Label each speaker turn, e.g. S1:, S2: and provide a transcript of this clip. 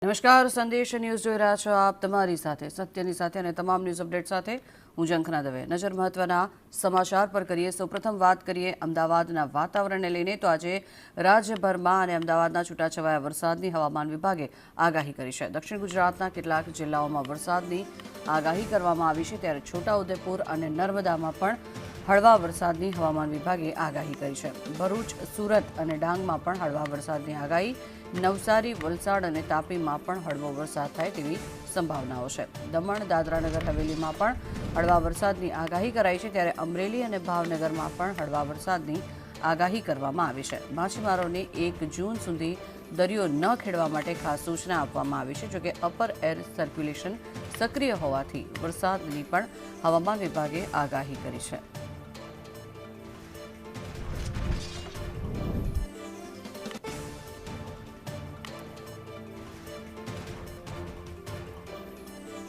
S1: નમસ્કાર, સંદેશ ન્યૂઝ જોઈ રહ્યા છો આપ. તમારી સાથે સત્યની સાથે અને તમામ ન્યૂઝ અપડેટ સાથે હું ઝંખના દવે. નજર મહત્વના સમાચાર પર કરીએ. સૌપ્રથમ વાત કરીએ અમદાવાદના વાતાવરણને લઈને. તો આજે રાજ્યભરમાં અને અમદાવાદના છૂટાછવાયા વરસાદની હવામાન વિભાગે આગાહી કરી છે. દક્ષિણ ગુજરાતના કેટલાક જિલ્લાઓમાં વરસાદની આગાહી કરવામાં આવી છે, ત્યારે છોટાઉદેપુર અને નર્મદામાં પણ હળવા વરસાદની હવામાન વિભાગે આગાહી કરી છે. ભરૂચ, સુરત અને ડાંગમાં પણ હળવા વરસાદની આગાહી. નવસારી, વલસાડ અને તાપીમાં પણ હળવો વરસાદ થાય તેવી સંભાવનાઓ છે. દમણ, દાદરાનગર હવેલીમાં પણ હળવા વરસાદની આગાહી કરાઈ છે, ત્યારે અમરેલી અને ભાવનગરમાં પણ હળવા વરસાદની આગાહી કરવામાં આવી છે. માછીમારોને 1 જૂન સુધી દરિયો ન ખેડવા માટે ખાસ સૂચના આપવામાં આવી છે. જોકે અપર એર સર્ક્યુલેશન સક્રિય હોવાથી વરસાદની પણ હવામાન વિભાગે આગાહી કરી છે.